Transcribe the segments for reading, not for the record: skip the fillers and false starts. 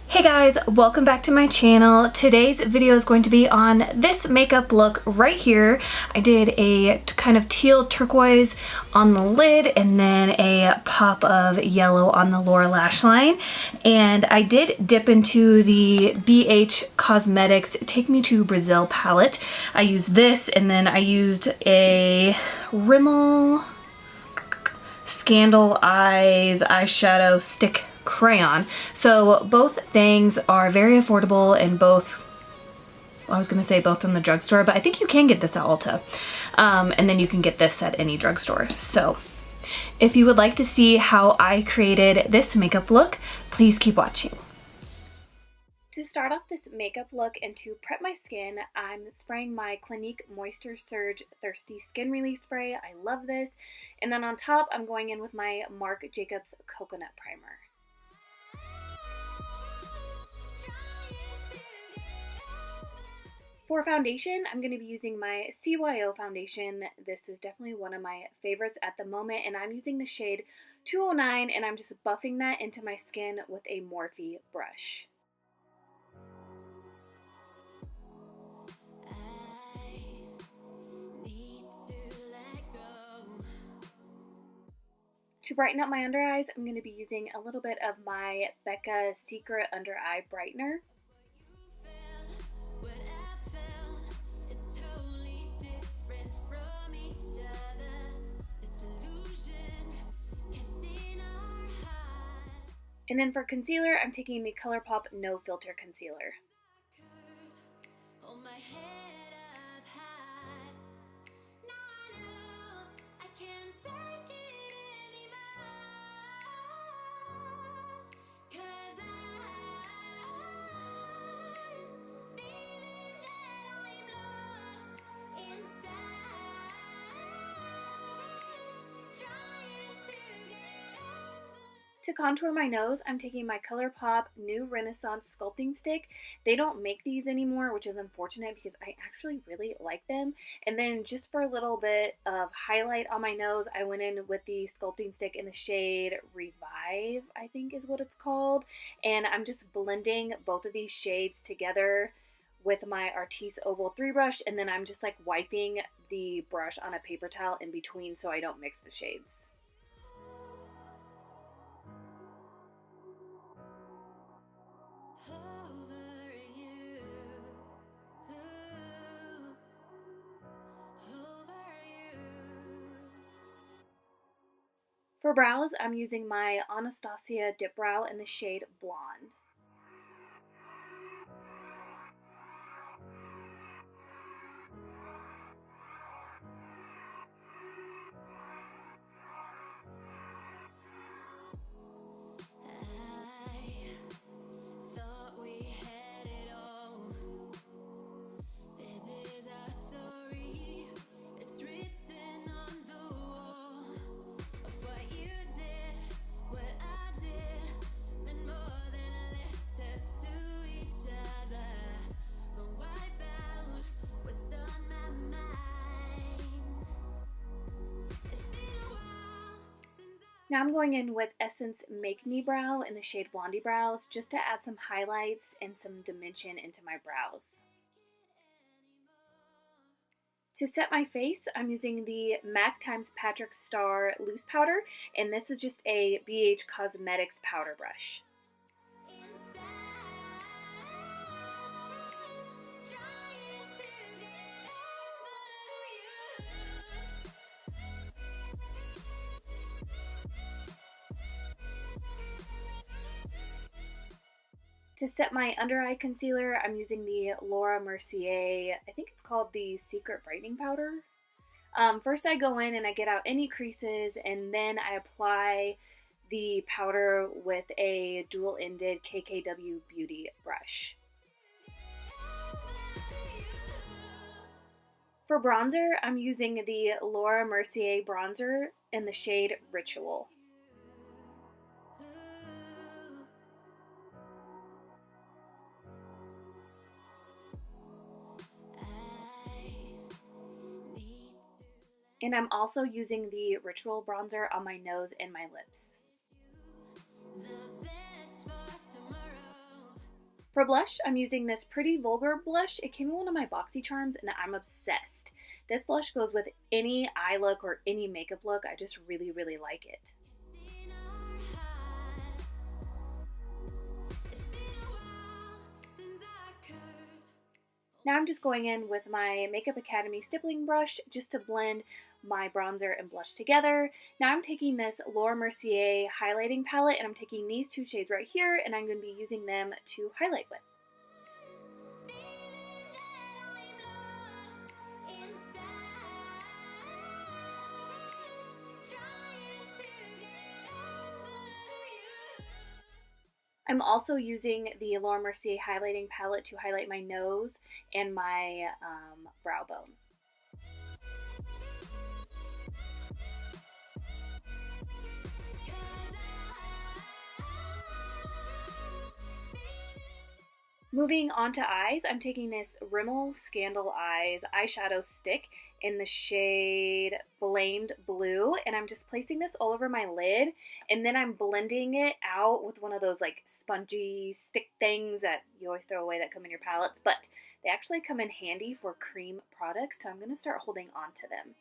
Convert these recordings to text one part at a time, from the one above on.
Hey guys, welcome back to my channel. Today's video is going to be on this makeup look right here. I did a kind of teal turquoise on the lid and then a pop of yellow on the lower lash line. And I did dip into the BH Cosmetics Take Me to Brazil palette. I used this and then I used a Rimmel Scandal Eyes eyeshadow stick crayon. So both things are very affordable and both, I was going to say both from the drugstore, but I think you can get this at Ulta. And then you can get this at any drugstore. So if you would like to see how I created this makeup look, please keep watching. To start off this makeup look and to prep my skin, I'm spraying my Clinique Moisture Surge Thirsty Skin Relief Spray. I love this. And then on top, I'm going in with my Marc Jacobs Coconut Primer. For foundation, I'm going to be using my CYO foundation. This is definitely one of my favorites at the moment, and I'm using the shade 209, and I'm just buffing that into my skin with a Morphe brush. To brighten up my under eyes, I'm going to be using a little bit of my Becca Secret Under Eye Brightener. And then for concealer, I'm taking the ColourPop No Filter Concealer. To contour my nose, I'm taking my ColourPop New Renaissance Sculpting Stick. They don't make these anymore, which is unfortunate because I actually really like them. And then just for a little bit of highlight on my nose, I went in with the sculpting stick in the shade Revive, I think is what it's called. And I'm just blending both of these shades together with my Artis Oval 3 brush, and then I'm just like wiping the brush on a paper towel in between so I don't mix the shades. For brows, I'm using my Anastasia Dip Brow in the shade Blonde. Now I'm going in with Essence Make Me Brow in the shade Blondie Brows just to add some highlights and some dimension into my brows. To set my face, I'm using the MAC x Patrick Star Loose Powder, and this is just a BH Cosmetics powder brush. To set my under eye concealer, I'm using the Laura Mercier, I think it's called the Secret Brightening Powder. First I go in and I get out any creases, and then I apply the powder with a dual-ended KKW Beauty brush. For bronzer, I'm using the Laura Mercier bronzer in the shade Ritual. And I'm also using the Ritual bronzer on my nose and my lips. For blush, I'm using this Pretty Vulgar blush. It came in one of my Boxy Charms and I'm obsessed. This blush goes with any eye look or any makeup look. I just really, really like it. Now I'm just going in with my Makeup Academy stippling brush just to blend my bronzer and blush together. Now I'm taking this Laura Mercier highlighting palette and I'm taking these two shades right here and I'm going to be using them to highlight with. I'm also using the Laura Mercier highlighting palette to highlight my nose and my brow bone. Moving on to eyes, I'm taking this Rimmel Scandal Eyes eyeshadow stick in the shade Blamed Blue, and I'm just placing this all over my lid, and then I'm blending it out with one of those like spongy stick things that you always throw away that come in your palettes, but they actually come in handy for cream products, so I'm going to start holding on to them.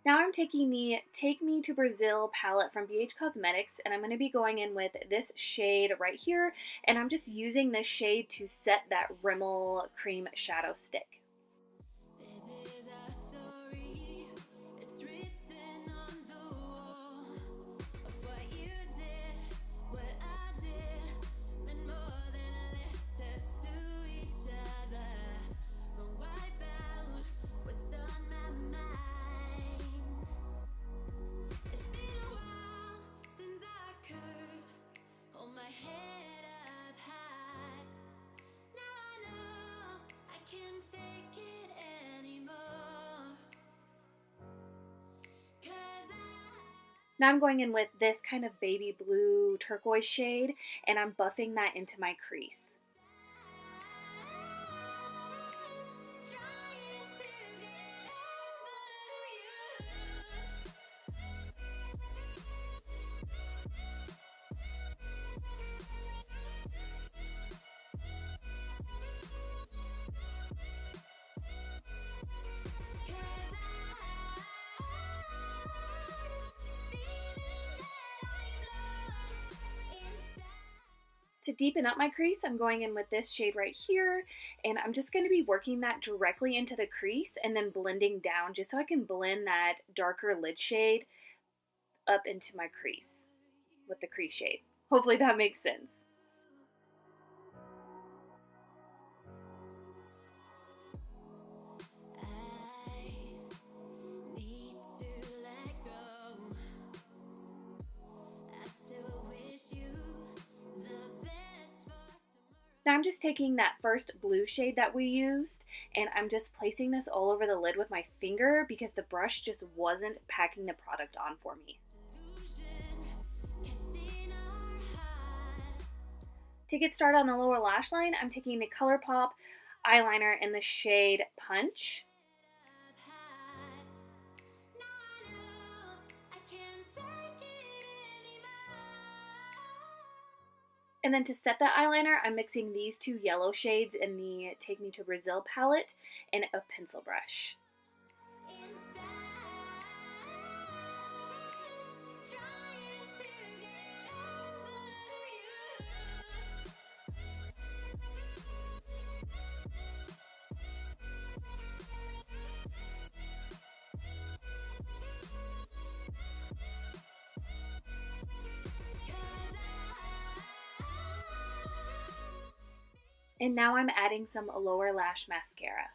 Now I'm taking the Take Me to Brazil palette from BH Cosmetics and I'm going to be going in with this shade right here, and I'm just using this shade to set that Rimmel cream shadow stick. Now I'm going in with this kind of baby blue turquoise shade and I'm buffing that into my crease. To deepen up my crease, I'm going in with this shade right here, and I'm just going to be working that directly into the crease and then blending down just so I can blend that darker lid shade up into my crease with the crease shade. Hopefully that makes sense. Now I'm just taking that first blue shade that we used and I'm just placing this all over the lid with my finger because the brush just wasn't packing the product on for me. To get started on the lower lash line, I'm taking the ColourPop eyeliner in the shade Punch. And then to set that eyeliner, I'm mixing these two yellow shades in the Take Me to Brazil palette and a pencil brush. And now I'm adding some lower lash mascara.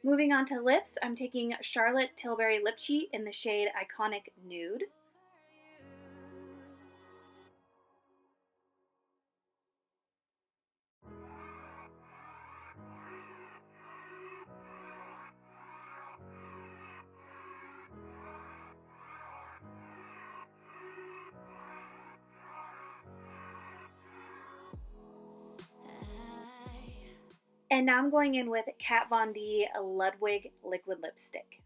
Moving on to lips, I'm taking Charlotte Tilbury Lip Cheat in the shade Iconic Nude. And now I'm going in with Kat Von D Ludwig Liquid Lipstick.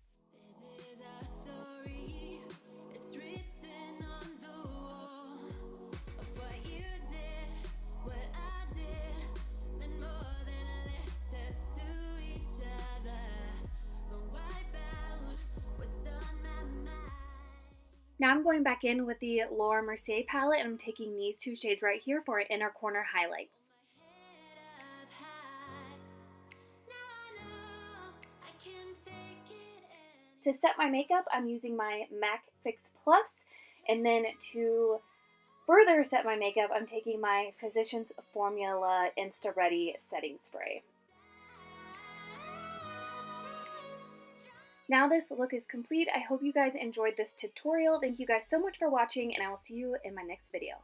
Now I'm going back in with the Laura Mercier palette, and I'm taking these two shades right here for an inner corner highlight. To set my makeup, I'm using my MAC Fix Plus, and then to further set my makeup, I'm taking my Physicians Formula Insta Ready Setting Spray. Now this look is complete. I hope you guys enjoyed this tutorial. Thank you guys so much for watching, and I will see you in my next video.